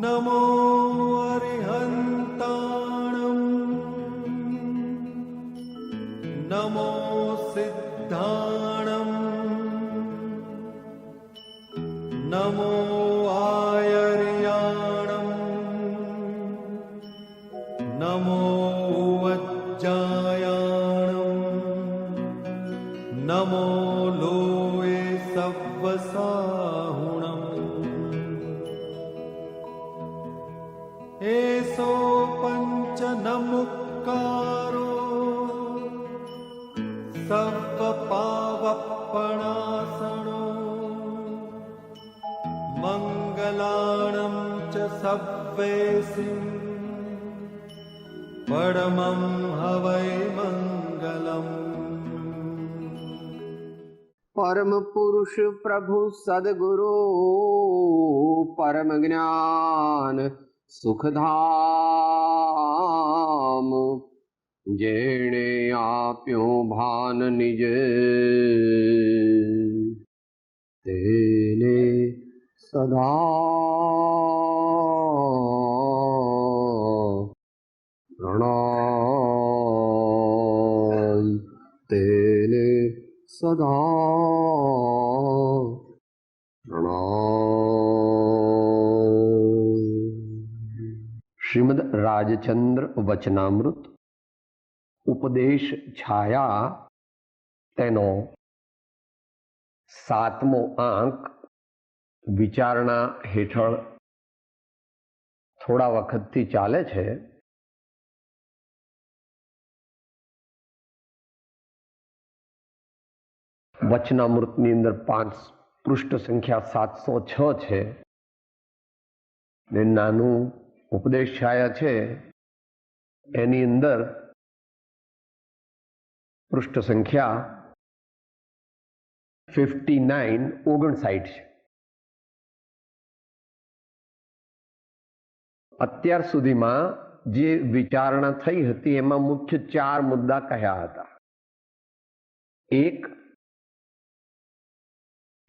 नमो अरिहन्ताणम् नमो सिद्धाणम् नमो आयर्याणम् नमो वज्जायाणम् नमो लोये सव्वसाहुणम् एसो पञ्चनमुक्कारो सव्वपावप्पणासनो मङ्गलाणं च सव्वेसिं परमं हवै मङ्गलम्। परम पुरुष प्रभु सद्गुरु परम ज्ञान सुखधाम जेणे आप्यो भान निज तेने सदा प्रणाम तेने सदा श्रीमद राजचंद्र वचनामृत उपदेश छाया तेनो 7મો આંક વિચારણા હેઠળ થોડા વખતથી ચાલે છે. વચનામૃતની અંદર 5 પૃષ્ઠ સંખ્યા 706 છે ને નાનું ઉપદેશ છાયા છે એની અંદર પૃષ્ઠ સંખ્યા 59 છે. અત્યાર સુધીમાં જે વિચારણા થઈ હતી એમાં મુખ્ય 4 મુદ્દા કહ્યા હતા. એક,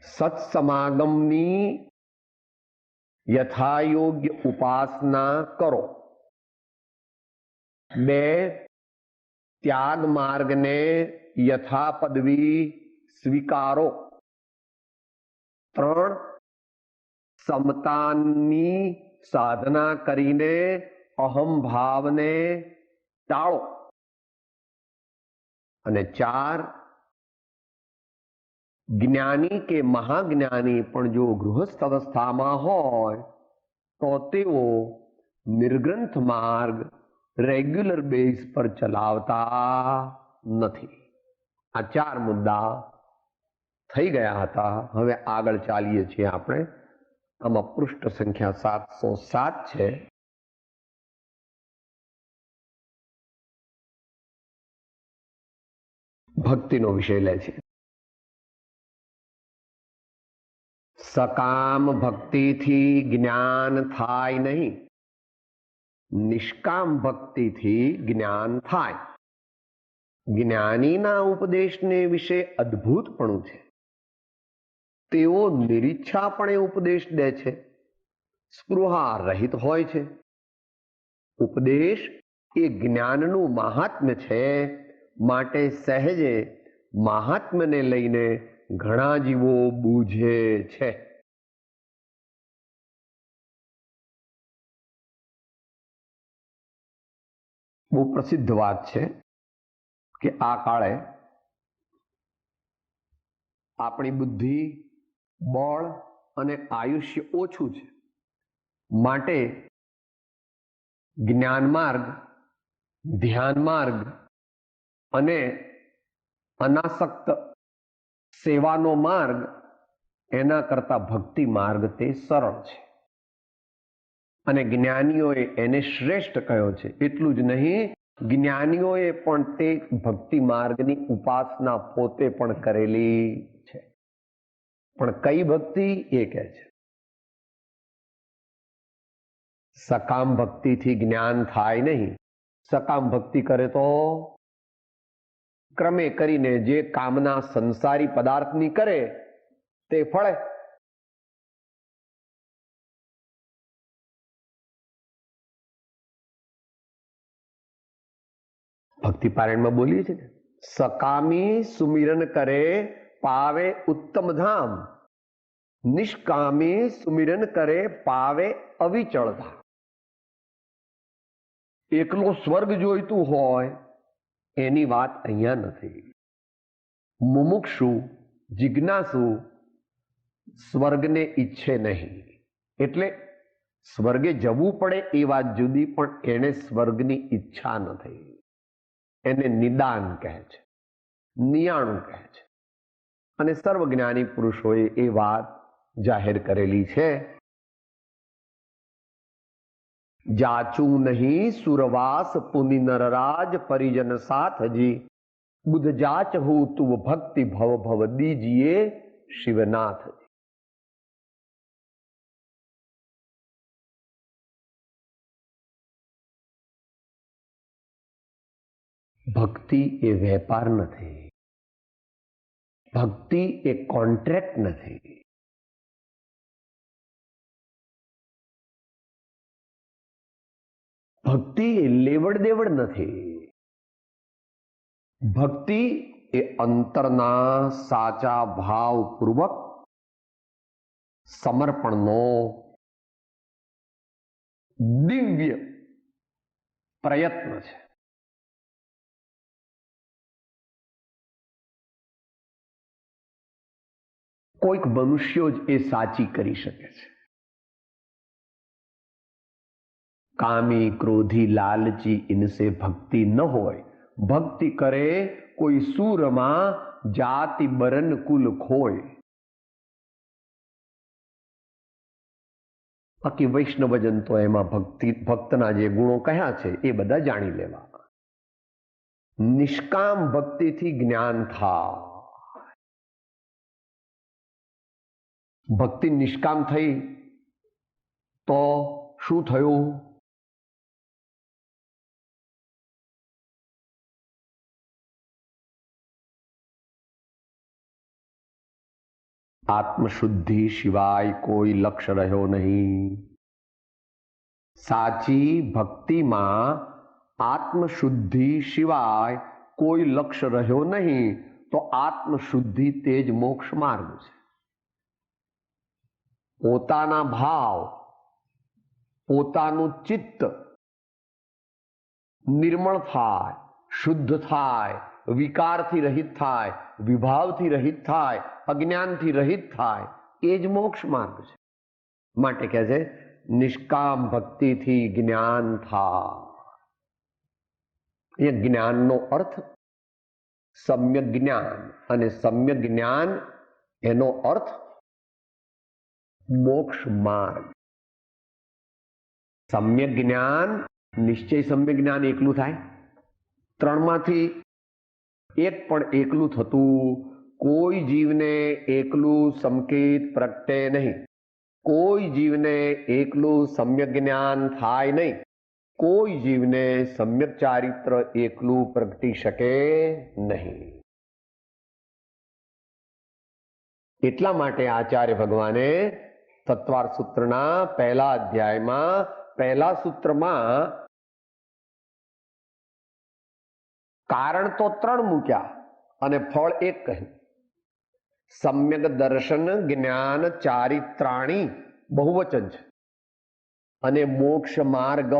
સત્સમાગમની યથાયોગ્ય ઉપાસના કરો. 2, ત્યાગ માર્ગને યથાપદવી સ્વીકારો. 3, સમતાની સાધના કરીને અહમ ભાવને ટાળો. અને 4, જ્ઞાની કે મહાજ્ઞાની પણ જો ગૃહસ્થ અવસ્થામાં હોય તો તેઓ નિર્ગ્રંથ માર્ગ રેગ્યુલર બેઝ પર ચલાવતા નથી. આ 4 મુદ્દા થઈ ગયા હતા. હવે આગળ ચાલીએ છીએ આપણે. આમાં પૃષ્ઠ સંખ્યા 707 છે. ભક્તિનો વિષય લે છે. સકામ ભક્તિથી જ્ઞાન થાય નહીં, નિષ્કામ ભક્તિથી જ્ઞાન થાય. જ્ઞાનીના ઉપદેશને વિશે અદ્ભુતપણું છે. તેઓ નિરીચ્છાપણે ઉપદેશ દે છે, સ્પૃહા રહિત હોય છે. ઉપદેશ એ જ્ઞાનનું મહાત્મ્ય છે, માટે સહેજે મહાત્મ્યને લઈને ઘણા જીવો બૂઝે છે. બહુ પ્રસિદ્ધ વાત છે કે આ કાળે આપણી બુદ્ધિ, બળ અને આયુષ્ય ઓછું છે, માટે જ્ઞાન માર્ગ, ધ્યાન માર્ગ અને અનાસક્ત સેવાનો માર્ગ એના કરતા ભક્તિ માર્ગ તે સરળ છે. અને જ્ઞાનીઓએ એને શ્રેષ્ઠ કહ્યો છે. એટલું જ નહીં, જ્ઞાનીઓએ પણ તે ભક્તિ માર્ગની ઉપાસના પોતે પણ કરેલી છે. પણ કઈ ભક્તિ એ કહે છે. સકામ ભક્તિથી જ્ઞાન થાય નહીં. સકામ ભક્તિ કરે તો ક્રમે કરીને જે કામના સંસારી પદાર્થની કરે તે ફળે. ભક્તિ પારાયણમાં બોલીએ છીએ ને, સકામી સુમિરન કરે પાવે ઉત્તમ ધામ, નિષ્કામી સુમિરન કરે પાવે અવિચળ ધામ. એકલો સ્વર્ગ જોઈતું હોય એની વાત અહીંયા નથી. મુમુક્ષુ જિજ્ઞાસુ સ્વર્ગને ઈચ્છે નહીં. એટલે સ્વર્ગે જવું પડે એ વાત જુદી, પણ એને સ્વર્ગની ઈચ્છા નથી. એને નિદાન કહે છે, નિયાણું કહે છે. અને સર્વજ્ઞાની પુરુષોએ એ વાત જાહેર કરેલી છે. જાચું નહીં સુરવાસ પુનિ નરરાજ પરિજન સાથજી, બુધ જાચ હું તુવ ભક્તિ ભવ ભવ દીજીએ શિવનાથજી. ભક્તિ એ વેપાર નથી. ભક્તિ એ કોન્ટ્રાક્ટ નથી. ભક્તિ એ લેવડ દેવડ નથી. ભક્તિ એ અંતરના સાચા ભાવપૂર્વક સમર્પણનો દિવ્ય પ્રયત્ન છે. કોઈક મનુષ્યો જ એ સાચી કરી શકે છે. કામી ક્રોધી લાલચી ઇનસે ભક્તિ ન હોય. ભક્તિ કરે કોઈ સૂરમાં જાતિ બરન કુલ ખોય. બાકી વૈષ્ણવજન તો એમાં ભક્તના જે ગુણો કયા છે એ બધા જાણી લેવા. નિષ્કામ ભક્તિથી જ્ઞાન થાય. ભક્તિ નિષ્કામ થઈ તો શું થયું? આત્મશુદ્ધિ સિવાય કોઈ લક્ષ્ય રહ્યો નહીં. સાચી ભક્તિમાં આત્મશુદ્ધિ સિવાય કોઈ લક્ષ્ય રહ્યો નહીં તો આત્મશુદ્ધિ તે જ મોક્ષ માર્ગ છે. પોતાના ભાવ, પોતાનું ચિત્ત નિર્મળ થાય, શુદ્ધ થાય, વિકારથી રહિત થાય, વિભાવથી રહિત થાય, અજ્ઞાનથી રહિત થાય, એ જ મોક્ષ માર્ગ છે. માટે કહે છે નિષ્કામ ભક્તિથી જ્ઞાન થાય. એ જ્ઞાનનો અર્થ સમ્યક જ્ઞાન, અને સમ્યક જ્ઞાન એનો અર્થ મોક્ષ માર્ગ. સમ્યક જ્ઞાન, નિશ્ચય સમ્યક જ્ઞાન એકલું થાય. ત્રણમાંથી એક પણ એકલું થતું કોઈ જીવને એકલું સંકેત પ્રગટે નહીં. કોઈ જીવને એકલું સમ્યક જ્ઞાન થાય નહીં. કોઈ જીવને સમ્યક ચારિત્ર એકલું પ્રગટી શકે નહીં. એટલા માટે આચાર્ય ભગવાને તત્વાર સૂત્રના પહેલા અધ્યાયમાં પહેલા સૂત્રમાં કારણ તો ત્રણ મૂક્યા અને ફળ એક કહ્યું. સમ્યક દર્શન જ્ઞાન ચારિત્રાણી બહુવચન છે અને મોક્ષ માર્ગ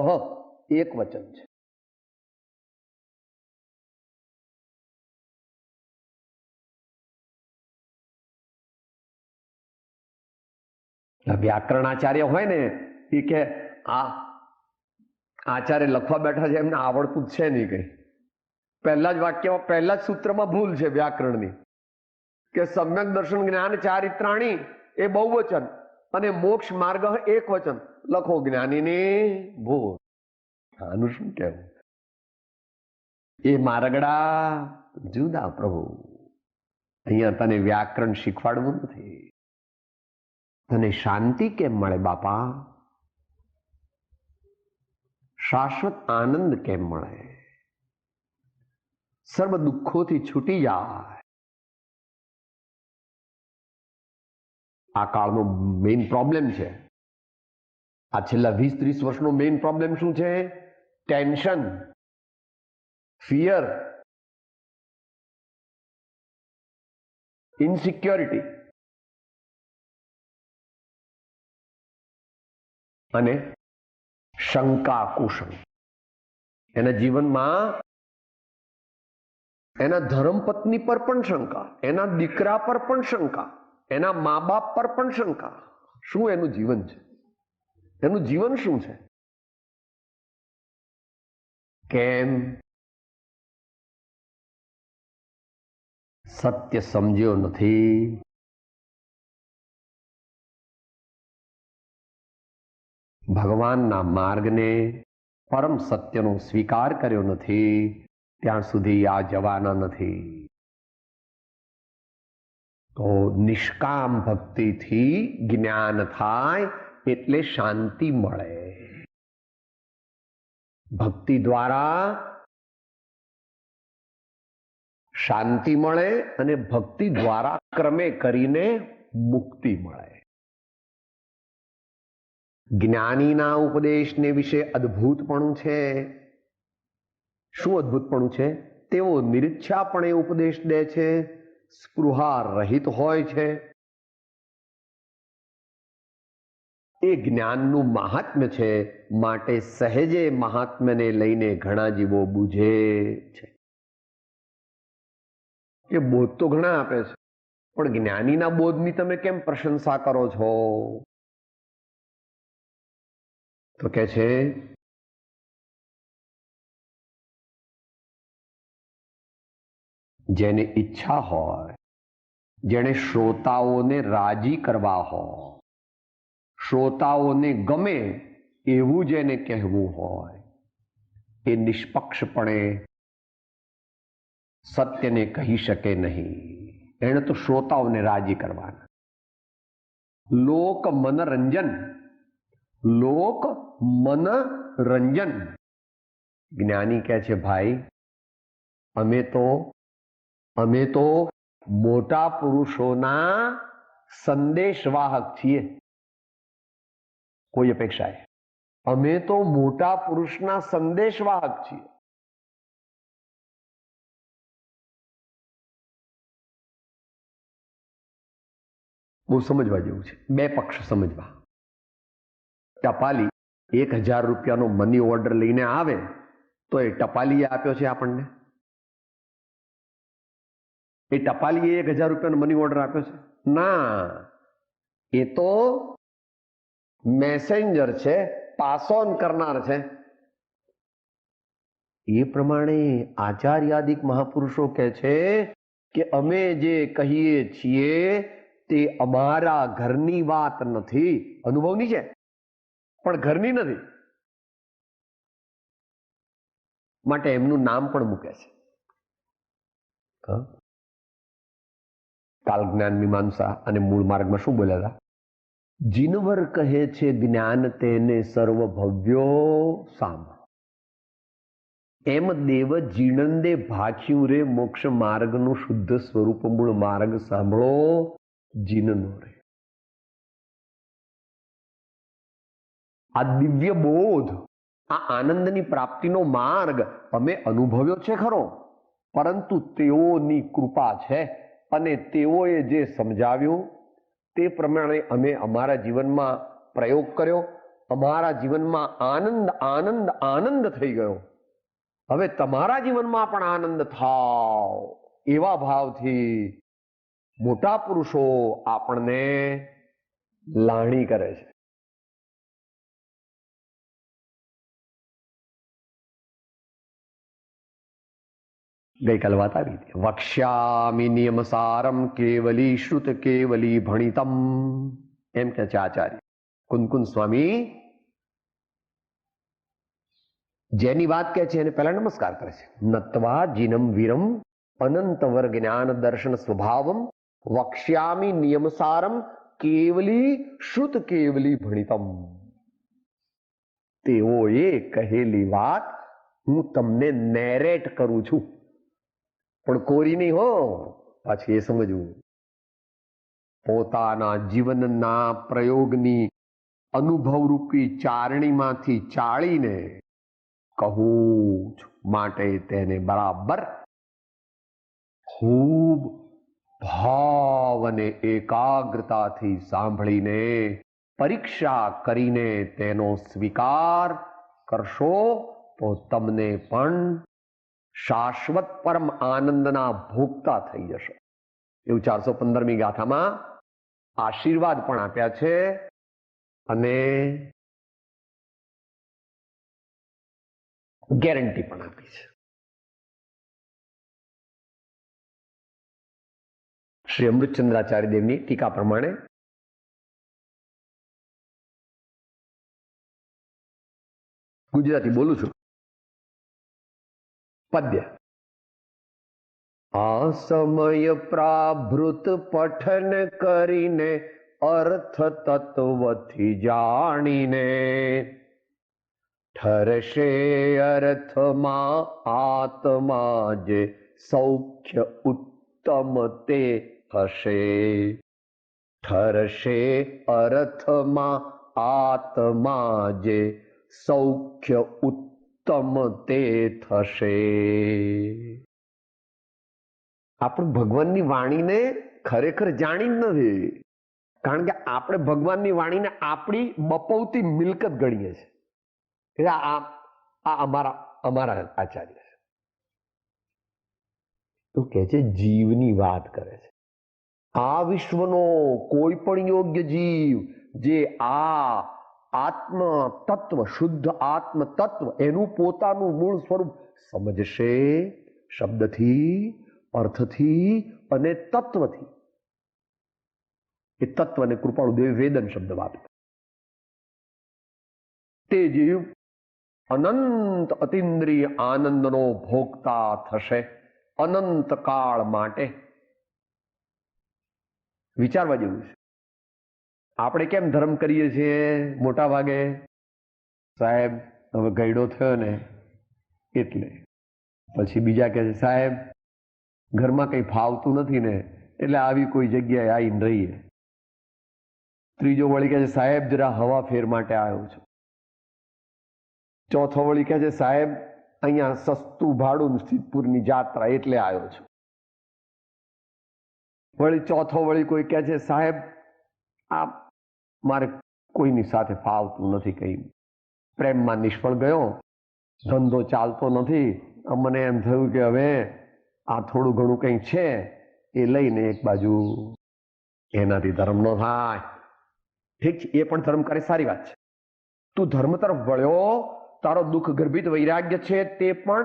એક વચન છે. વ્યાકરણાચાર્ય હોય ને એ કે આ આચાર્ય લખવા બેઠા છે એમને આવડતું જ છે નહીં કઈ. પહેલા જ વાક્યમાં પહેલા જ સૂત્રમાં ભૂલ છે વ્યાકરણની કે સમ્યક દર્શન જ્ઞાન ચારિત્રાણી એ બહુવચન અને મોક્ષ માર્ગ એક વચન. લખો જ્ઞાનીની ભૂલ. આનું શું કહેવું? એ મારગડા જુદા પ્રભુ. અહીંયા તને વ્યાકરણ શીખવાડવું નથી. તને શાંતિ કેમ મળે બાપા? શાશ્વત આનંદ કેમ મળે? સર્વ દુઃખોથી છૂટી જાય. આ કાળનો મેઇન પ્રોબ્લેમ છે. આ છેલ્લા 20-30 વર્ષનો મેઇન પ્રોબ્લેમ શું છે? ટેન્શન, ફિયર, ઇનસિક્યોરિટી અને શંકા કુશંકા. એના જીવનમાં એના ધર્મપત્ની પર પણ શંકા, એના દીકરા પર પણ શંકા, એના મા બાપ પર પણ શંકા. શું એનું જીવન છે? એનું જીવન શું છે? કેમ? સત્ય સમજ્યો નથી. ભગવાનના માર્ગને, પરમ સત્યનો સ્વીકાર કર્યો નથી ત્યાં સુધી આ જવાના નથી. તો નિષ્કામ ભક્તિથી જ્ઞાન થાય એટલે શાંતિ મળે. ભક્તિ દ્વારા શાંતિ મળે અને ભક્તિ દ્વારા ક્રમે કરીને મુક્તિ મળે. જ્ઞાનીના ઉપદેશને વિશે અદ્ભુતપણું છે. શું અદ્ભુતપણું છે? તેઓ નિરીચ્છાપણે ઉપદેશ દે છે, સ્પૃહા રહિત હોય છે. એ જ્ઞાનનું મહાત્મ્ય છે, માટે સહેજે મહાત્મ્યને લઈને ઘણા જીવો બુઝે છે. એ બોધ તો ઘણા આપે છે, પણ જ્ઞાનીના બોધની તમે કેમ પ્રશંસા કરો છો? તો કે છે જેને ઈચ્છા હોય, જેને શ્રોતાઓને રાજી કરવા હોય, શ્રોતાઓને ગમે એવું જેને કહેવું હોય, એ નિષ્પક્ષપણે સત્યને કહી શકે નહીં. એને તો શ્રોતાઓને રાજી કરવાના. લોક મનરંજન, લોક મનરંજન. જ્ઞાની કહે છે ભાઈ અમે તો મોટા પુરુષોના સંદેશવાહક છીએ. કોઈ અપેક્ષાએ અમે તો મોટા પુરુષના સંદેશવાહક છીએ. બહુ સમજવા જેવું છે. બે પક્ષ સમજવા. ટપાલી 1000 રૂપિયાનો મની ઓર્ડર લઈને આવે તો એ ટપાલીએ આપ્યો છે આપણને? એ ટપાલીએ 1000 રૂપિયાનો મની ઓર્ડર આપ્યો છે? ના, એ તો મેસેન્જર છે, પાસ ઓન કરનાર છે. એ પ્રમાણે આચાર્યાદિક મહાપુરુષો કહે છે કે અમે જે કહીએ છીએ તે અમારા ઘરની વાત નથી. અનુભવની છે પણ ઘરની નથી. માટે એમનું નામ પણ મૂકે છે. કાલ જ્ઞાન મીમાંસા અને મૂળ માર્ગમાં શું બોલ્યા હતા? જીનવર કહે છે જ્ઞાન તેને સર્વભવ્યો સામ, એમ દેવ જીણંદે ભાખ્યું રે મોક્ષ માર્ગનું શુદ્ધ સ્વરૂપ મૂળ માર્ગ સાંભળો જીનનો રે. આ દિવ્ય બોધ, આ આનંદની પ્રાપ્તિનો માર્ગ અમે અનુભવ્યો છે ખરો, પરંતુ તેઓની કૃપા છે અને તેઓએ જે સમજાવ્યું તે પ્રમાણે અમે અમારા જીવનમાં પ્રયોગ કર્યો. અમારા જીવનમાં આનંદ આનંદ આનંદ થઈ ગયો. હવે તમારા જીવનમાં પણ આનંદ થાવ એવા ભાવથી મોટા પુરુષો આપણને લાણી કરે છે. ગઈકાલ વાત આવી હતી. વક્ષ્યામિ નિયમસારમ કેવલી શ્રુત કેવલી ભણિતમ, એમ કે છે આચાર્ય કુંકુન સ્વામી. જેની વાત કહે છે એને પહેલા નમસ્કાર કરે છે. નત્વા જીનમ વીરમ અનંતવર જ્ઞાન દર્શન સ્વભાવમ વક્ષ્યામિ નિયમસારમ કેવલી શ્રુત કેવલી ભણિતમ. તેઓએ કહેલી વાત હું તમને નેરેટ કરું છું, પણ કોરી નહીં હો. પાછી એ સમજવું, પોતાના જીવનના પ્રયોગની અનુભવરૂપી ચારણીમાંથી ચાળીને કહું છું. માટે તેને બરાબર ખૂબ ભાવ અને એકાગ્રતાથી સાંભળીને પરીક્ષા કરીને તેનો સ્વીકાર કરશો તો તમને પણ શાશ્વત પરમ આનંદના ભોગતા થઈ જશો. એવું 415મી ગાથામાં આશીર્વાદ પણ આપ્યા છે અને ગેરંટી પણ આપી છે. શ્રી અમૃતચંદ્રાચાર્ય દેવની ટીકા પ્રમાણે ગુજરાતી બોલું છું. પદ્ય. આ સમય પ્રાભૃત પઠન કરીને અર્થ તત્વથી જાણીને ઠરશે અર્થમાં આત્મા જે સૌખ્ય ઉત્તમ તે થશે. ઠરશે અર્થમાં આત્મા જે સૌખ્ય ઉત્તમ તે થશે. આપણે ભગવાનની વાણીને ખરેખર જાણી જ નથી, કારણ કે આપણે ભગવાનની વાણીને આપણી બપૌતી મિલકત ગણીએ છીએ. આ અમારા આચાર્ય છે. તો કે છે જીવની વાત કરે છે. આ વિશ્વનો કોઈ પણ યોગ્ય જીવ જે આ આત્મ તત્વ, શુદ્ધ આત્મ તત્વ, એનું પોતાનું મૂળ સ્વરૂપ સમજશે શબ્દથી, અર્થથી અને તત્વથી. એ તત્વને કૃપાળુદેવ વેદન શબ્દ વાપરે. તે જીવ અનંત અતિન્દ્રિય આનંદનો ભોગતા થશે અનંત કાળ માટે. વિચારવા જેવું છે. આપણે કેમ ધર્મ કરીએ છીએ મોટા ભાગે? સાહેબ હવે ગયડો થયો ને એટલે. પછી બીજા કહે છે સાહેબ ઘરમાં કંઈ ફાવતું નથી ને એટલે આવી કોઈ જગ્યાએ આવીને રહીએ. ત્રીજો વળી કહે છે સાહેબ જરા હવા ફેર માટે આવ્યો છું. ચોથો વળી કહે છે સાહેબ અહીંયા સસ્તું ભાડું સિદ્ધપુરની જાત્રા એટલે આવ્યો છું. વળી ચોથો વળી કોઈ કહે છે સાહેબ આ મારે કોઈની સાથે ફાવતું નથી, કઈ પ્રેમમાં નિષ્ફળ ગયો, ધંધો ચાલતો નથી, મને એમ થયું કે હવે આ થોડું ઘણું કંઈ છે એ લઈને એક બાજુ. એનાથી ધર્મ ન થાય. ઠીક છે, એ પણ ધર્મ કરે, સારી વાત છે. તું ધર્મ તરફ વળ્યો, તારો દુઃખ ગર્ભિત વૈરાગ્ય છે તે પણ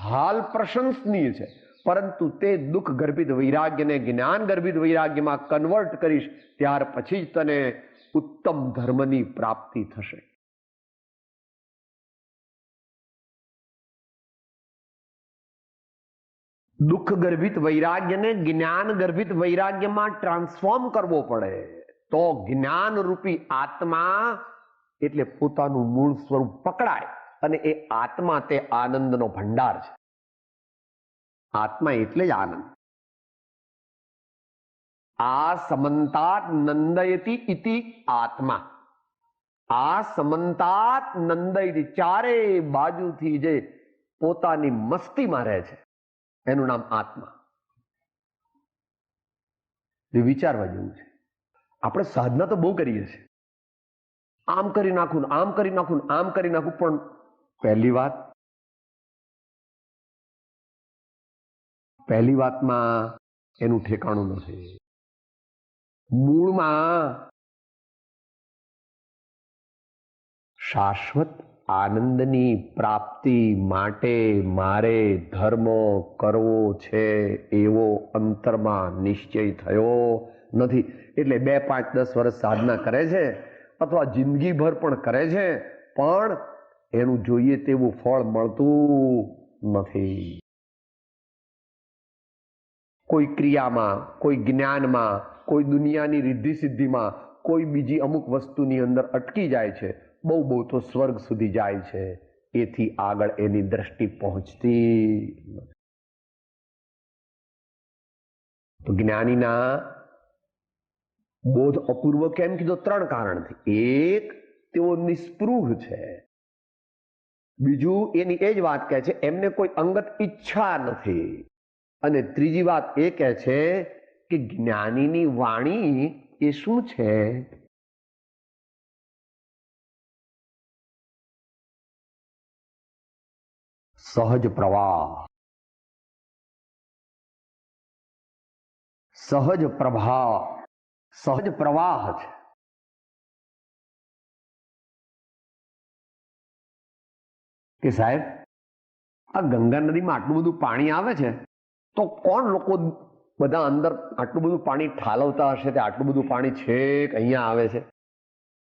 હાલ પ્રશંસનીય છે, પરંતુ તે દુઃખ ગર્ભિત વૈરાગ્યને જ્ઞાન ગર્ભિત વૈરાગ્યમાં કન્વર્ટ કરીશ ત્યાર પછી જ તને ઉત્તમ ધર્મની પ્રાપ્તિ થશે. દુઃખ ગર્ભિત વૈરાગ્યને જ્ઞાન ગર્ભિત વૈરાગ્યમાં ટ્રાન્સફોર્મ કરવો પડે તો જ્ઞાન રૂપી આત્મા એટલે પોતાનું મૂળ સ્વરૂપ પકડાય અને એ આત્મા તે આનંદનો ભંડાર છે. આત્મા એટલે જ આનંદ. આ સમંતાત નંદયતિ ઇતિ આત્મા. આ સમંતાત નંદયતિ, ચારે બાજુથી જે પોતાની મસ્તીમાં રહે છે એનું નામ આત્મા. એ વિચારવા જેવું છે. આપણે સાધના તો બહુ કરીએ છીએ, આમ કરી નાખું, આમ કરી નાખું, આમ કરી નાખું, પણ પહેલી વાતમાં એનું ઠેકાણું નથી. મૂળમાં શાશ્વત આનંદની પ્રાપ્તિ માટે મારે ધર્મ કરવો છે એવો અંતરમાં નિશ્ચય થયો નથી. એટલે 2, 5, 10 વર્ષ સાધના કરે છે અથવા જિંદગીભર પણ કરે છે, પણ એનું જોઈએ તેવું ફળ મળતું નથી. કોઈ ક્રિયામાં, કોઈ જ્ઞાનમાં, કોઈ દુનિયાની રિદ્ધિ સિદ્ધિમાં, કોઈ બીજી અમુક વસ્તુની અંદર અટકી જાય છે. બહુ તો સ્વર્ગ સુધી જાય છે, એથી આગળ એની દ્રષ્ટિ પહોંચતી નથી. તો જ્ઞાનીના બોધ અપૂર્વ કેમ કીધો? 3 કારણથી. એક, તેઓ નિસ્પૃહ છે. બીજું એની એ જ વાત કહે છે એમને કોઈ અંગત ઈચ્છા નથી. અને ત્રીજી વાત એ કહે છે કે જ્ઞાનીની વાણી એ શું છે? સહજ પ્રવાહ, સહજ પ્રભાવ, સહજ પ્રવાહ છે. કે સાહેબ આ ગંગા નદીમાં આટલું બધું પાણી આવે છે તો કોણ લોકો બધા અંદર આટલું બધું પાણી ઠાલવતા હશે? તે આટલું બધું પાણી છેક અહીંયા આવે છે.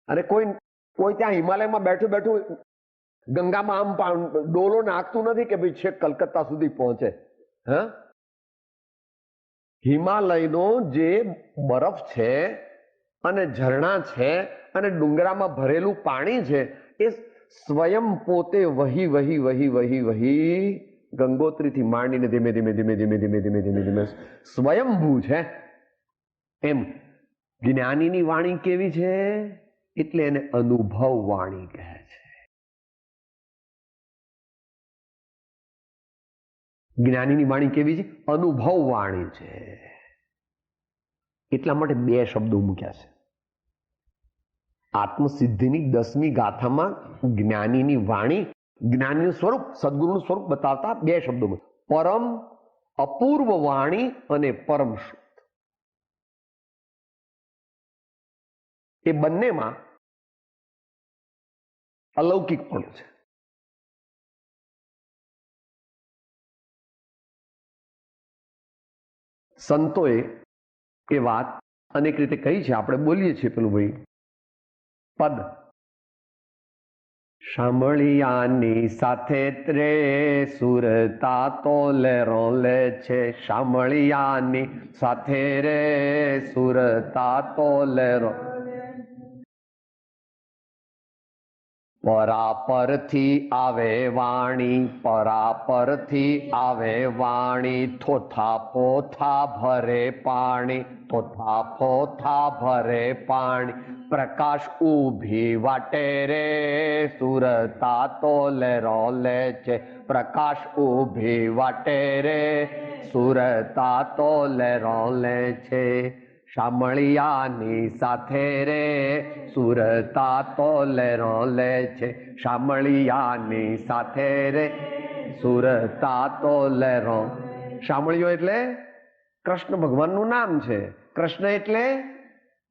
અને કોઈ ત્યાં હિમાલયમાં બેઠું બેઠું ગંગામાં આમ ડોલો નાખતું નથી કે ભાઈ છેક કલકત્તા સુધી પહોંચે. હ હિમાલયનો જે બરફ છે અને ઝરણા છે અને ડુંગરામાં ભરેલું પાણી છે એ સ્વયં પોતે વહી વહી વહી વહી વહી ગંગોત્રીથી માંડીને ધીમે ધીમે ધીમે ધીમે ધીમે ધીમે ધીમે ધીમે સ્વયંભૂ છે. એમ જ્ઞાનીની વાણી કેવી છે? એટલે એને અનુભવ વાણી કહે છે. જ્ઞાનીની વાણી કેવી છે? અનુભવ વાણી છે. એટલા માટે બે શબ્દો મૂક્યા છે. આત્મસિદ્ધિની 10મી ગાથામાં જ્ઞાનીની વાણી, જ્ઞાનીનું સ્વરૂપ, સદગુરુનું સ્વરૂપ બતાવતા બે શબ્દોમાં પરમ અપૂર્વ વાણી અને પરમ શુદ્ધ. એ બંનેમાં અલૌકિક પણ છે. સંતોએ એ વાત અનેક રીતે કહી છે. આપણે બોલીએ છીએ પેલું ભાઈ પદ, શામળિયાની સાથે ત્રે સુરતા તો લેરો લે છે. શામળિયાની સાથે રે સુરતા તો લેરો, પરાપરથી આવે વાણી, પરાપરથી આવે વાણી, થોથા પોથા ભરે પાણી, થોથા પોથા ભરે પાણી, પ્રકાશ ઊભી વાટે રે સુરતા તો લેરો લે છે. પ્રકાશ ઊભી વાટે રે સુરતા તો લેરો લે છે. શામળિયાની સાથે રે સુરતા તો લેરો લે છે. શામળિયાની સાથે રે સુરતા તો લેરો. શામળિયો એટલે કૃષ્ણ ભગવાનનું નામ છે. કૃષ્ણ એટલે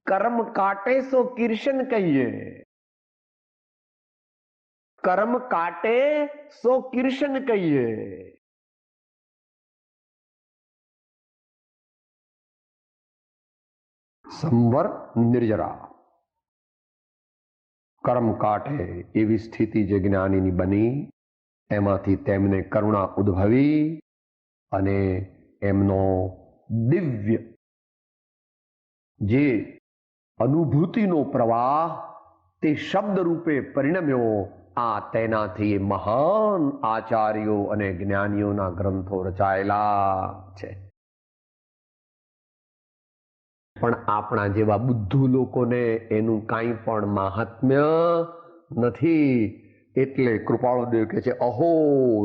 કર્મ કાટે સો કિર્શન કહીએ. કર્મ કાટે સો કિર્શન કહીએ. સંવર નિર્જરા, કર્મ કાટે એવી સ્થિતિ જે જ્ઞાનીની બની, એમાંથી તેમને કરુણા ઉદ્ભવી અને એમનો દિવ્ય જે અનુભૂતિનો પ્રવાહ તે શબ્દ રૂપે પરિણમ્યો. આ તેનાથી મહાન આચાર્યો અને જ્ઞાનીઓના ગ્રંથો રચાયેલા છે. પણ આપણા જેવા બુદ્ધુ લોકોને એનું કાંઈ પણ મહાત્મ્ય નથી. એટલે કૃપાળુદેવ કહે છે અહો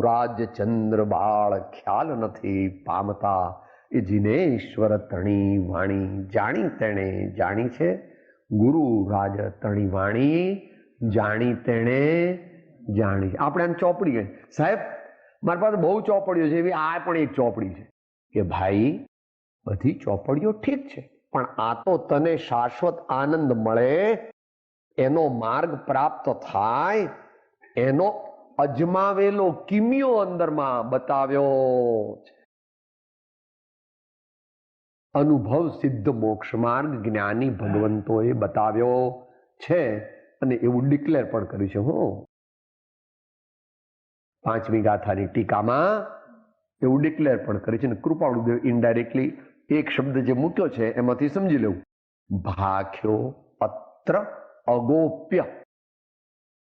રાજચંદ્ર બાળ ખ્યાલ નથી પામતા. એ જીનેશ્વર તણી વાણી જાણી તેણે જાણી છે. ગુરુ રાજ તણી વાણી જાણી તેણે જાણી. આપણે આમ ચોપડી ગઈ સાહેબ, મારી પાસે બહુ ચોપડીઓ છે, એવી આ પણ એક ચોપડી છે કે ભાઈ બધી ચોપડીઓ ઠીક છે પણ આ તો તને શાશ્વત આનંદ મળે, એનો માર્ગ પ્રાપ્ત થાય, એનો અજમાવેલો કિમિયો અંદરમાં બતાવ્યો છે. અનુભવ સિદ્ધ મોક્ષ માર્ગ જ્ઞાની ભગવંતોએ બતાવ્યો છે અને એવું ડિક્લેર પણ કર્યું છે. હું 5મી ગાથાની ટીકામાં એવું ડિક્લેર પણ કર્યું છે. અને કૃપાળુદેવ ઇનડાયરેક્ટલી એક શબ્દ જે મૂક્યો છે એમાંથી સમજી લેવું. ભાખ્યો પત્ર અગોપ્ય,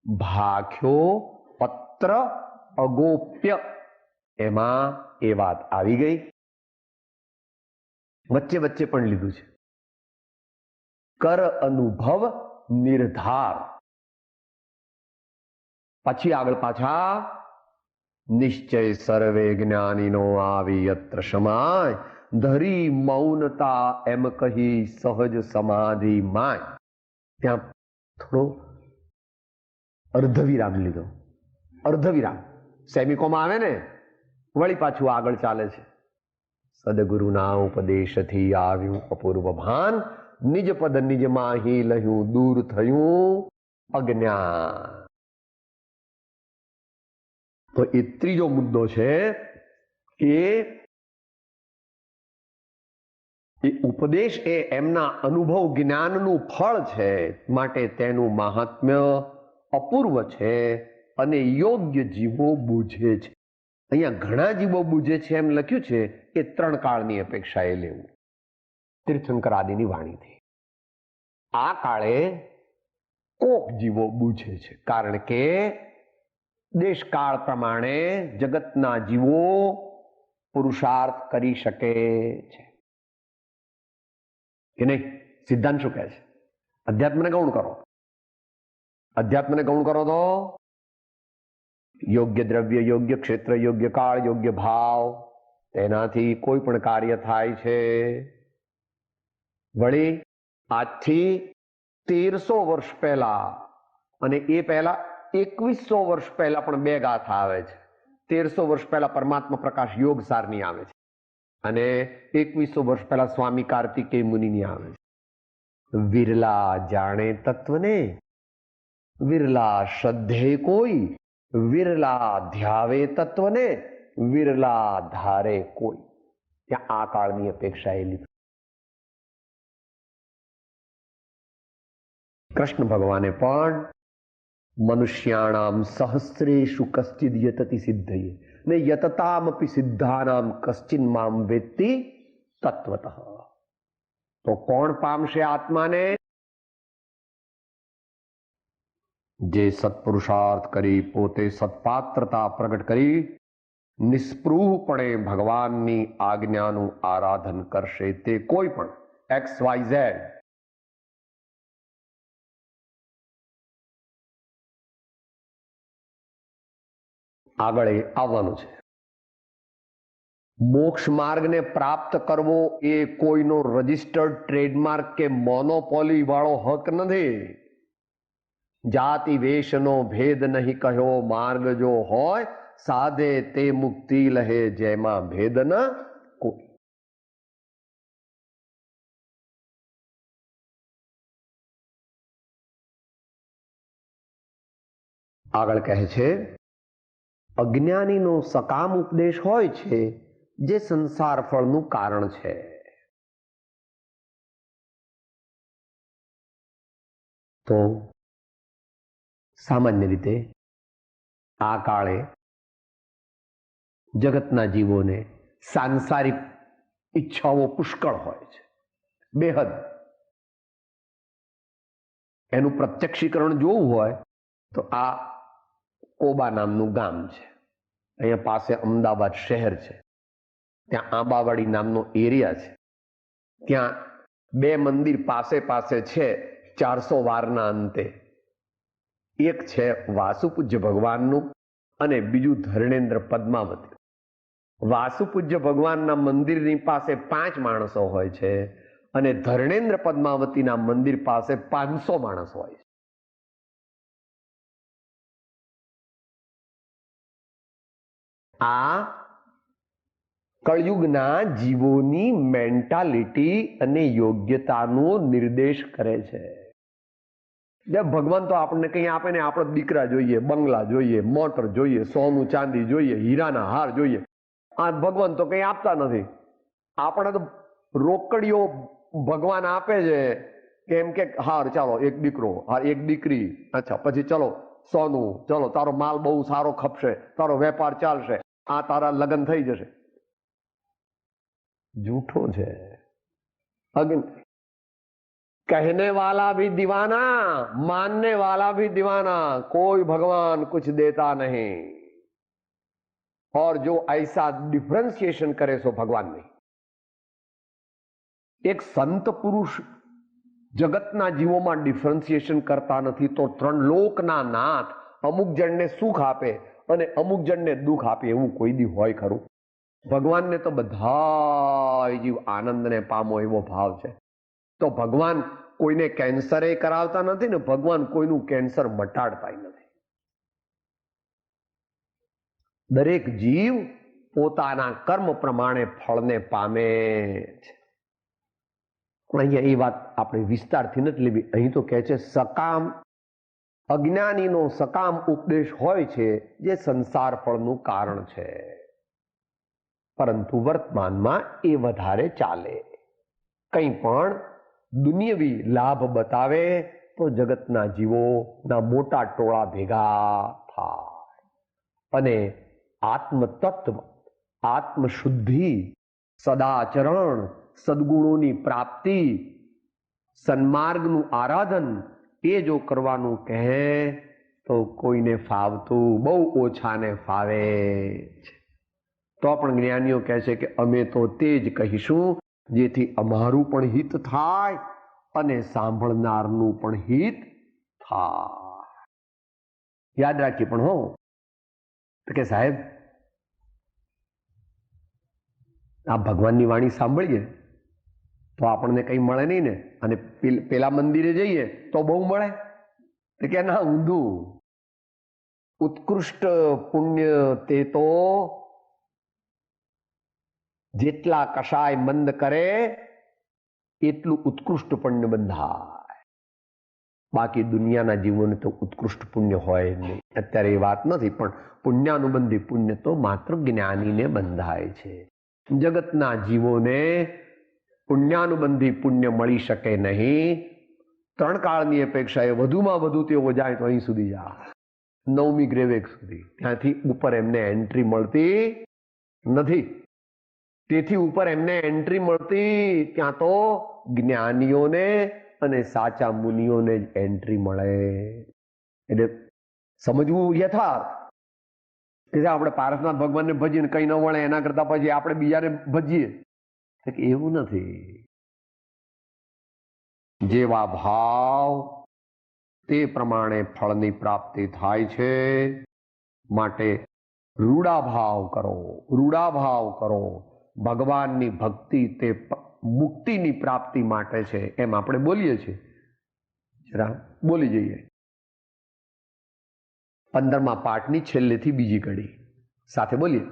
ભાખ્યો પત્ર અગોપ્ય, એમાં એ વાત આવી ગઈ. વચ્ચે વચ્ચે પણ લીધું છે કર અનુભવ નિર્ધાર. પછી આગળ પાછા નિશ્ચય સર્વે જ્ઞાનીનો આવી યત્ર સમાય ધરી મૌનતા એમ કહી સહજ સમાધિ માય. ત્યાં થોડો અર્ધવિરામ લીધો. અર્ધવિરામ સેમિકોમાં આવે ને, વળી પાછું આગળ ચાલે છે. સદગુરુના ઉપદેશથી આવ્યું અપૂર્વ ભાન, નિજ પદ નિજ માહી લહ્યું દૂર થયું અજ્ઞાન. તો એ ત્રીજો મુદ્દો છે કે એ ઉપદેશ એ એમના અનુભવ જ્ઞાનનું ફળ છે, માટે તેનું મહાત્મ્ય અપૂર્વ છે અને યોગ્ય જીવો બુઝે છે. અહીંયા ઘણા જીવો બુઝે છે એમ લખ્યું છે એ 3 કાળની અપેક્ષાએ લેવું, તીર્થંકર આદિની વાણીથી. આ કાળે કોક જીવો બુઝે છે, કારણ કે દેશકાળ પ્રમાણે જગતના જીવો પુરુષાર્થ કરી શકે છે કે નહીં. સિદ્ધાંત શું કહે છે? અધ્યાત્મને ગૌણ કરો. અધ્યાત્મને ગૌણ કરો તો યોગ્ય દ્રવ્ય, યોગ્ય ક્ષેત્ર, યોગ્ય કાળ, યોગ્ય ભાવ, તેનાથી કોઈ પણ કાર્ય થાય છે. વળી આજથી 1300 વર્ષ પહેલા અને એ પહેલા 2100 વર્ષ પહેલા પણ 2 ગાથા આવે છે. 1300 વર્ષ પહેલા પરમાત્મા પ્રકાશ યોગ સારની આવે છે અને 2100 વર્ષ પહેલા સ્વામી કાર્તિકેય મુનિની આવે છે. વિરલા જાણે તત્વને, વિરલા શ્રદ્ધે કોઈ, વિરલા ધ્યાવે તત્વને, વિરલા ધારે કોઈ. ત્યાં આ કાળની અપેક્ષા એ લીધી. કૃષ્ણ ભગવાને પણ મનુષ્યાણામ સહસ્રેષુ કશ્ચિદ યતતિ સિદ્ધયે ને યતતામપી સિદ્ધાનામ કશ્ચિન મામ વેત્તિ તત્વતઃ. તો કોણ પામશે આત્માને? જે સત્પુરુષાર્થ કરી પોતે સત્પાત્રતા પ્રગટ કરી નિસ્પૃહપણે ભગવાનની આજ્ઞાનું આરાધન કરશે, તે કોઈ પણ XYZ આગળ આવવાનું છે. મોક્ષ માર્ગને પ્રાપ્ત કરવો એ કોઈનો રજિસ્ટર્ડ ટ્રેડમાર્ક કે મોનોપોલી વાળો હક નથી. જાતિ વેશનો ભેદ નહીં કહ્યો, માર્ગ જો હોય સાધે તે મુક્તિ લહે, જેમાં ભેદ ન કોઈ. આગળ કહે છે અજ્ઞાનીનો સકામ ઉપદેશ હોય છે જે સંસાર ફળનું કારણ છે. તો સામાન્ય રીતે આ કાળે જગતના જીવોને સાંસારિક ઈચ્છાઓ પુષ્કળ હોય છે, બેહદ. એનું પ્રત્યક્ષીકરણ જોવું હોય તો આ કોબા નામનું ગામ છે, અહીંયા પાસે અમદાવાદ શહેર છે, ત્યાં આંબાવાડી નામનો એરિયા છે. ત્યાં 2 મંદિર પાસે પાસે છે 400 વારના અંતે. એક છે વાસુપૂજ્ય ભગવાનનું અને બીજું ધર્ણેન્દ્ર પદ્માવતી. વાસુપૂજ્ય ભગવાનના મંદિરની પાસે 5 માણસો હોય છે અને ધર્ણેન્દ્ર પદ્માવતીના મંદિર પાસે 500 માણસ હોય છે. આ કળયુગના જીવોની મેન્ટાલિટી અને યોગ્યતાનો નિર્દેશ કરે છે. ભગવાન તો આપણને કંઈ આપે ને, આપણે દીકરા જોઈએ, બંગલા જોઈએ, મોટર જોઈએ, સોનું ચાંદી જોઈએ, હીરાના હાર જોઈએ. આ ભગવાન તો કંઈ આપતા નથી. આપણે તો રોકડીઓ ભગવાન આપે છે, કેમ કે હાર ચાલો એક દીકરો, હાર એક દીકરી, અચ્છા પછી ચલો સોનું, ચલો તારો માલ બહુ સારો ખપશે, તારો વેપાર ચાલશે, આ તારા લગ્ન થઈ જશે. झूठो છે. कहने वाला भी दीवाना, मानने वाला भी दीवाना, कोई भगवान कुछ देता नहीं. और जो ऐसा डिफरेंशिएशन करे सो भगवान नहीं. एक संत पुरुष જગતના જીવોમાં ડિફરન્સિએશન કરતા નથી, તો 3 લોકના નાથ અમુક જણને સુખ આપે અને અમુક જણને દુઃખ આપે એવું કોઈ દી હોય ખરું? ભગવાનને તો બધા જીવ આનંદને પામો એવો ભાવ છે. તો ભગવાન કોઈને કેન્સરે કરાવતા નથી ને ભગવાન કોઈનું કેન્સર મટાડતા નથી. દરેક જીવ પોતાના કર્મ પ્રમાણે ફળને પામે છે. પણ અહીંયા એ વાત આપણે વિસ્તારથી નથી લેવી. અહીં તો કહે છે સકામ, અજ્ઞાનીનો સકામ ઉપદેશ હોય છે જે સંસાર ફળનું કારણ છે, પરંતુ વર્તમાનમાં એ વધારે ચાલે. કંઈ પણ દુનિયાવી લાભ બતાવે તો જગતના જીવોના મોટા ટોળા ભેગા થાય અને આત્મતત્વ, આત્મશુદ્ધિ, સદાચરણ, સદગુણોની પ્રાપ્તિ, સન્માર્ગનું આરાધન એ જો કરવાનું કહે તો કોઈને ફાવતું બહુ ઓછાને ફાવે છે. તો પણ જ્ઞાનીઓ કહે છે કે અમે તો તે જ કહીશું જેથી અમારું પણ હિત થાય અને સાંભળનારનું પણ હિત થાય. યાદ રાખીએ પણ હો કે સાહેબ આ ભગવાનની વાણી સાંભળીએ તો આપણને કંઈ મળે નહીં ને, અને પેલા મંદિરે જઈએ તો બહુ મળે. કે ના, ઊંધું. ઉત્કૃષ્ટ પુણ્ય તે તો જેટલા કશાય મંદ કરે એટલું ઉત્કૃષ્ટ પુણ્ય બંધાય. બાકી દુનિયાના જીવોને તો ઉત્કૃષ્ટ પુણ્ય હોય નહીં. અત્યારે એ વાત નથી, પણ પુણ્યાનુબંધી પુણ્ય તો માત્ર જ્ઞાનીને બંધાય છે. જગતના જીવોને પુણ્યાનુબંધી પુણ્ય મળી શકે નહીં. 3 કાળની અપેક્ષાએ વધુમાં વધુ તેઓ જાય તો અહીં સુધી જાય, 9મી ગ્રેવેક સુધી. ત્યાંથી ઉપર એમને એન્ટ્રી મળતી નથી. તેથી ઉપર એમને એન્ટ્રી મળતી ત્યાં તો જ્ઞાનીઓને અને સાચા મુનિઓને જ એન્ટ્રી મળે. એટલે સમજવું યથાર્થ કે આપણે પારસનાથ ભગવાનને ભજીને કંઈ ન મળે એના કરતા પછી આપણે બીજાને ભજીએ, એવું નથી. જેવા ભાવ તે પ્રમાણે ફળની પ્રાપ્તિ થાય છે. માટે રૂડા ભાવ કરો, રૂડા ભાવ કરો. ભગવાનની ભક્તિ તે મુક્તિની પ્રાપ્તિ માટે છે એમ આપણે બોલીએ છીએ. જરા બોલી જઈએ 15મા પાઠની છેલ્લેથી બીજી કડી સાથે બોલીએ.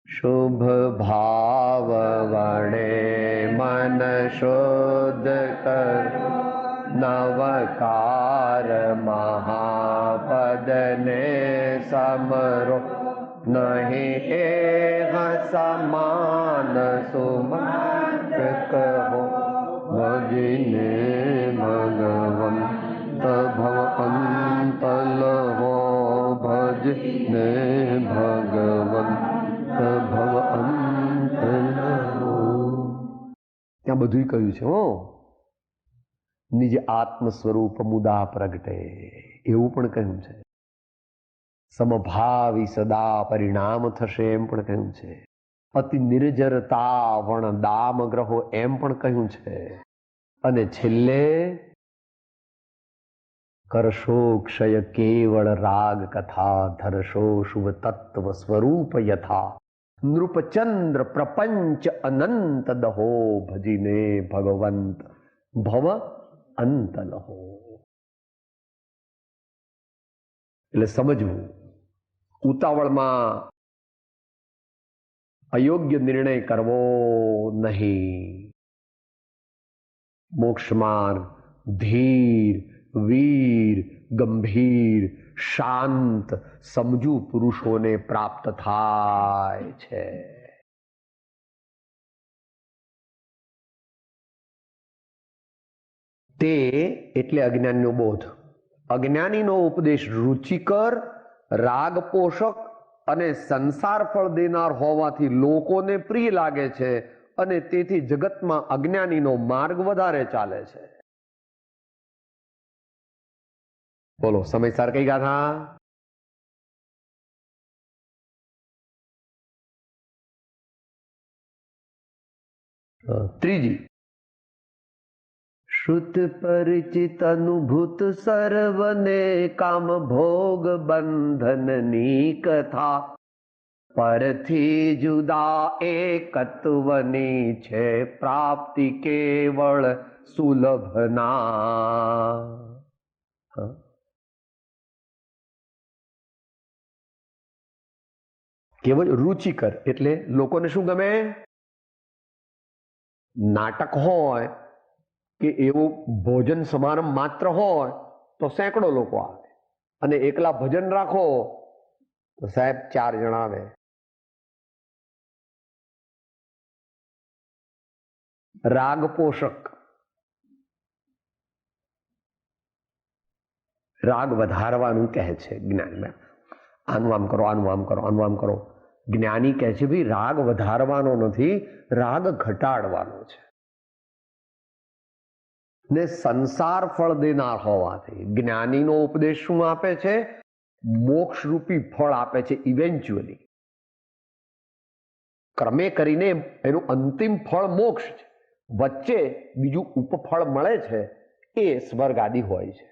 શુભ ભાવ વડે મન શુદ્ધ કર, નવકાર મહાપદને સમરો, નહીં એ સમાન સુમત કહો, ભજીને ભગવંત ભવ અંત લહો, ભજને ભગવંત ભવ અંત લહો. ત્યાં બધું કહ્યું છે હો. નિજ આત્મ સ્વરૂપ મુદા પ્રગટે એવું પણ કહ્યું છે. સમભાવી સદા પરિણામ થશે એમ પણ કહ્યું છે. અતિ નિર્જરતા વણ દામ ગ્રહો એમ પણ કહ્યું છે. અને છેલ્લે કરશો ક્ષય કેવળ રાગ કથા, ધરશો શુભ તત્વ સ્વરૂપ યથા, નૃપચંદ્ર પ્રપંચ અનંત દહો, ભજીને ભગવંત ભવ અંત લહો. એટલે સમજવું, ઉતાવળમાં અયોગ્ય નિર્ણય કરવો નહીં. મોક્ષ માર્ગ ધીર, વીર, ગંભીર, શાંત, સમજુ પુરુષોને પ્રાપ્ત થાય છે. તે એટલે અજ્ઞાનનો બોધ. અજ્ઞાનીનો ઉપદેશ રુચિકર, રાગ પોષક અને સંસાર ફળ દેનાર હોવાથી લોકોને પ્રિય લાગે છે અને તેથી જગતમાં અજ્ઞાનીનો માર્ગ વધારે ચાલે છે. બોલો સમયસર કઈ ગાથા? ત્રીજી. श्रुत परिचित अनुभूत सर्वने काम भोग बंधननी कथा परथी जुदा एकत्वनी છે પ્રાપ્તિ કેવળ સુલભના. કેવળ રુચિકર એટલે લોકોને શું ગમે? નાટક હોય કે એવું ભોજન સમારંભ માત્ર હોય તો સેંકડો લોકો આવે, અને એકલા ભજન રાખો તો સાહેબ 4 જણા આવે. રાગ પોષક, રાગ વધારવાનું કહે છે જ્ઞાનમાં. આનું આમ કરો, આનું આમ કરો, આનું આમ કરો. જ્ઞાની કહે છે ભાઈ રાગ વધારવાનો નથી, રાગ ઘટાડવાનો છે. ને સંસાર ફળ દેનાર હોવાથી જ્ઞાનીનો ઉપદેશ શું આપે છે? મોક્ષ રૂપી ફળ આપે છે. ઇવેન્ચ્યુઅલી ક્રમે કરીને એનું અંતિમ ફળ મોક્ષ છે. વચ્ચે બીજું ઉપફળ મળે છે એ સ્વર્ગ આદિ હોય છે.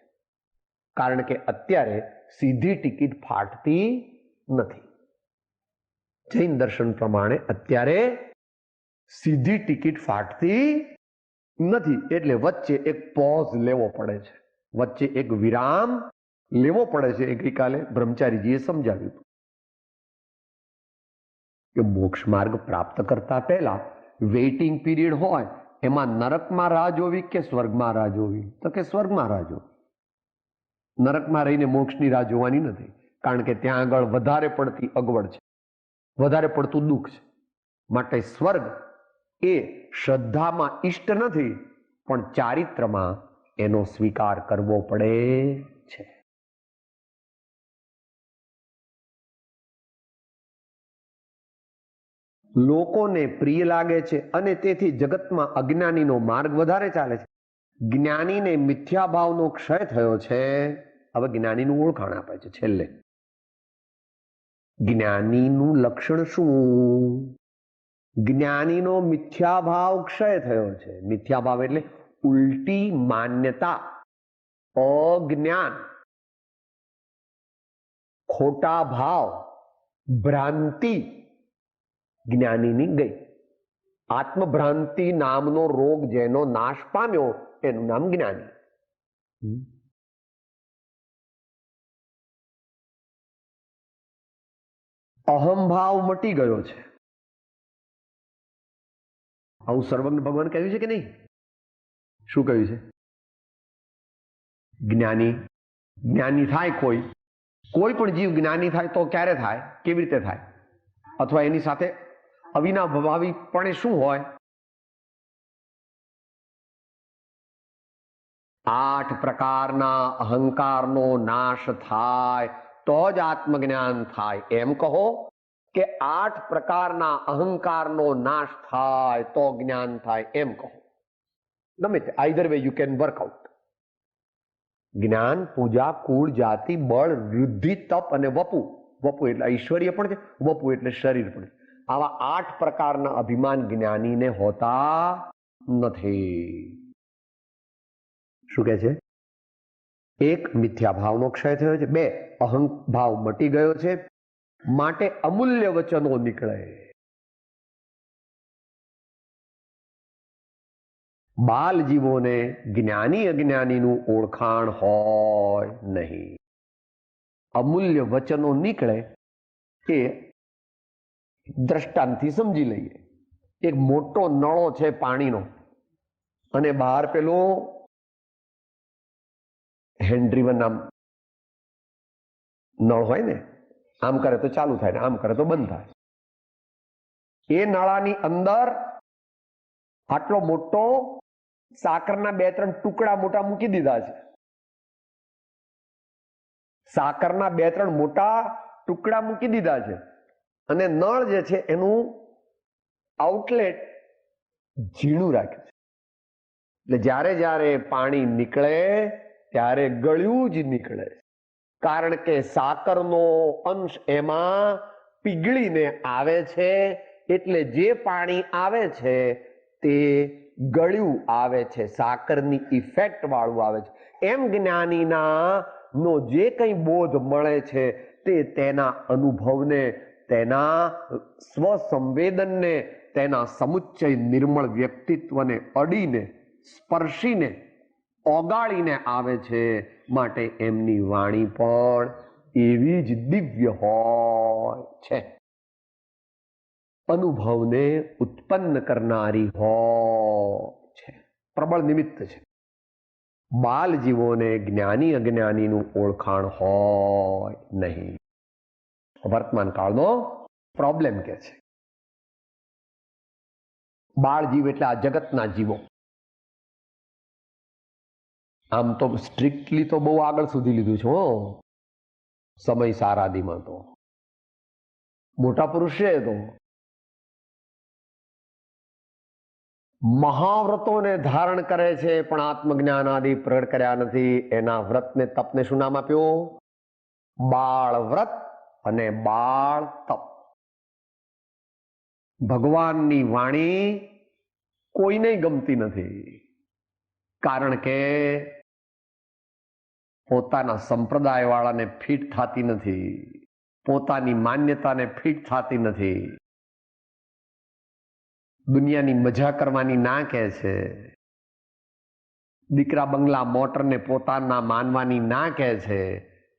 કારણ કે અત્યારે સીધી ટિકિટ ફાટતી નથી. જૈન દર્શન પ્રમાણે અત્યારે સીધી ટિકિટ ફાટતી નથી, એટલે વચ્ચે એક પોઝ લેવો પડે છે, વચ્ચે એક વિરામ લેવો પડે છે. એ ગઈકાલે બ્રહ્મચારીજીએ સમજાવ્યું કે મોક્ષ માર્ગ પ્રાપ્ત કરતા પહેલા વેઇટિંગ પીરિયડ હોય, એમાં નરકમાં રાહ જોવી કે સ્વર્ગમાં રાહ જોવી? તો કે સ્વર્ગમાં રાહ જોવી. નરકમાં રહીને મોક્ષની રાહ જોવાની નથી, કારણ કે ત્યાં આગળ વધારે પડતી અગવડ છે, વધારે પડતું દુઃખ છે. માટે સ્વર્ગ એ શ્રદ્ધામાં ઈષ્ટ નથી, પણ ચારિત્રમાં એનો સ્વીકાર કરવો પડે છે. લોકોને પ્રિય લાગે છે અને તેથી જગતમાં અજ્ઞાનીનો માર્ગ વધારે ચાલે છે. જ્ઞાનીને મિથ્યા ભાવનો ક્ષય થયો છે. હવે જ્ઞાનીનું ઓળખાણ આપે છે છેલ્લે. જ્ઞાનીનું લક્ષણ શું? જ્ઞાનીનો મિથ્યા ભાવ ક્ષય થયો છે. મિથ્યા ભાવ એટલે ઉલટી માન્યતા, અજ્ઞાન, ખોટા ભાવ, ભ્રાંતિ જ્ઞાનીની ગઈ. આત્મભ્રાંતિ નામનો રોગ જેનો નાશ પામ્યો એનું નામ જ્ઞાની. અહમભાવ મટી ગયો છે. આવું સર્વજ્ઞ ભગવાન કહ્યું છે કે નહીં? શું કહ્યું છે? જ્ઞાની થાય કોઈ પણ જીવ જ્ઞાની થાય તો ક્યારે થાય, કેવી રીતે થાય, અથવા એની સાથે અવિનાભાવીપણે શું હોય? 8 પ્રકારના અહંકારનો નાશ થાય તો જ આત્મજ્ઞાન થાય. એમ કહો કે 8 પ્રકારના અહંકારનો નાશ થાય તો જ્ઞાન થાય, એમ કહો. ગમે તે, either way you can work out. જ્ઞાન, પૂજા, કુળ, જાતિ, બળ, વૃદ્ધિ, તપ અને વપુ. વપુ એટલે ઐશ્વર્ય પણ છે, વપુ એટલે શરીર પણ છે. આવા 8 પ્રકારના અભિમાન જ્ઞાનીને હોતા નથી. શું કહે છે? 1 મિથ્યા ભાવનો ક્ષય થયો છે. 2 અહંભાવ મટી ગયો છે. માટે અમૂલ્ય વચનો નીકળે. બાલ જીવોને જ્ઞાની અજ્ઞાનીનું ઓળખાણ હોય નહીં. અમૂલ્ય વચનો નીકળે એ દ્રષ્ટાંતથી સમજી લઈએ. એક મોટો નળો છે પાણીનો, અને બહાર પેલો હેન્ડ્રીવન આમ નળ હોય ને, આમ કરે તો ચાલુ થાય ને આમ કરે તો બંધ થાય. એ નળાની અંદર આટલો મોટો સાકરના 2-3 ટુકડા મોટા મૂકી દીધા છે. સાકરના 2-3 મોટા ટુકડા મૂકી દીધા છે, અને નળ જે છે એનું આઉટલેટ ઝીણું રાખ્યું છે. એટલે જ્યારે જ્યારે પાણી નીકળે ત્યારે ગળ્યું જ નીકળે, કારણ કે સાકરનો અંશ એમાં પીગળીને આવે છે. એટલે જે પાણી આવે છે તે ગળ્યું આવે છે, સાકરની ઇફેક્ટ વાળું આવે છે. એમ જ્ઞાનીના નો જે કંઈ બોધ મળે છે તે તેના અનુભવને, તેના સ્વસંવેદનને, તેના સમુચ્ચય નિર્મળ વ્યક્તિત્વને અડીને, સ્પર્શીને, ઓગાળીને આવે છે. માટે એમની વાણી પણ એવી જ દિવ્ય હોય છે, અનુભવને ઉત્પન્ન કરનારી હોય છે, પ્રબળ નિમિત્ત છે. બાલ જીવોને જ્ઞાની અજ્ઞાનીનું ઓળખાણ હોય નહીં. વર્તમાન કાળનો પ્રોબ્લેમ કે છે. બાળ જીવ એટલે આ જગતના જીવો. આમ તો સ્ટ્રિક્ટલી તો બહુ આગળ સુધી લીધું છે સમય સારાદીમાં તો મોટા પુરુષે તો મહાવ્રતોને ધારણ કરે છે પણ આત્મજ્ઞાન આદિ પ્રગટ કર્યા નથી. એના વ્રતને તપને શું નામ આપ્યું? બાળ વ્રત અને બાળ તપ. ભગવાનની વાણી કોઈને ગમતી નથી, કારણ કે પોતાના સંપ્રદાય વાળાને ફિટ થતી નથી, પોતાની માન્યતાને ફિટ થતી નથી. દુનિયાની મજા કરવાની ના કહે છે, દીકરા બંગલા મોટરને પોતાના માનવાની ના કહે છે.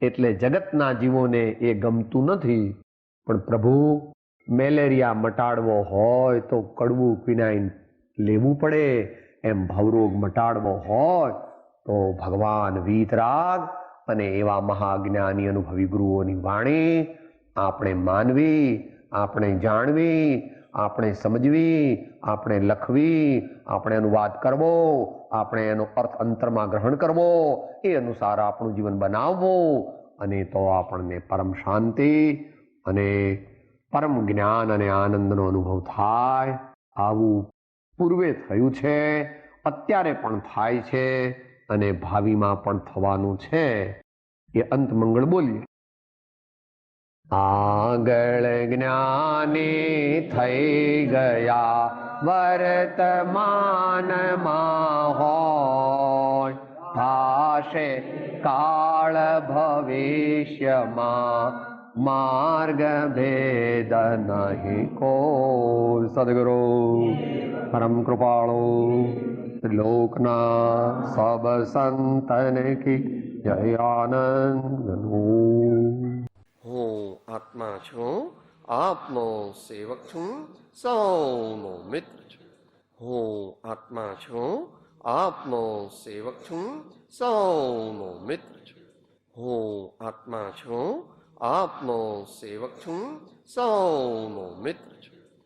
એટલે જગતના જીવોને એ ગમતું નથી. પણ પ્રભુ, મેલેરિયા મટાડવો હોય તો કડવું ક્વિનાઇન લેવું પડે, એમ ભવરોગ મટાડવો હોય તો ભગવાન વીતરાગ અને એવા મહાજ્ઞાની અનુભવી ગુરુઓની વાણી આપણે માનવી, આપણે જાણવી, આપણે સમજવી, આપણે લખવી, આપણે અનુવાદ કરવો, આપણે એનો અર્થ અંતરમાં ગ્રહણ કરવો, એ અનુસાર આપણું જીવન બનાવવું. અને તો આપણને પરમ શાંતિ અને પરમ જ્ઞાન અને આનંદનો અનુભવ થાય. આવું પૂર્વે થયું છે, અત્યારે પણ થાય છે અને ભાવિમાં પણ થવાનું છે. એ અંત મંગળ બોલીએ. આગળ જ્ઞાની થઈ ગયા વર્તમાનમાં હોય, થાશે કાળ ભવિષ્યમાં માર્ગ ભેદ નહીં કોઈ. સદગુરુ પરમ કૃપાળુ ત્રિલોકના સબ સંતન કી જય. આનંદ. હું આત્મા છું, આપનો સેવક છું, સૌનો મિત્ર છું. હું આત્મા છું, આપનો સેવક છું, સૌનો મિત્ર છું. હું આત્મા છું, આપનો સેવક છું, સૌનો મિત્ર છું.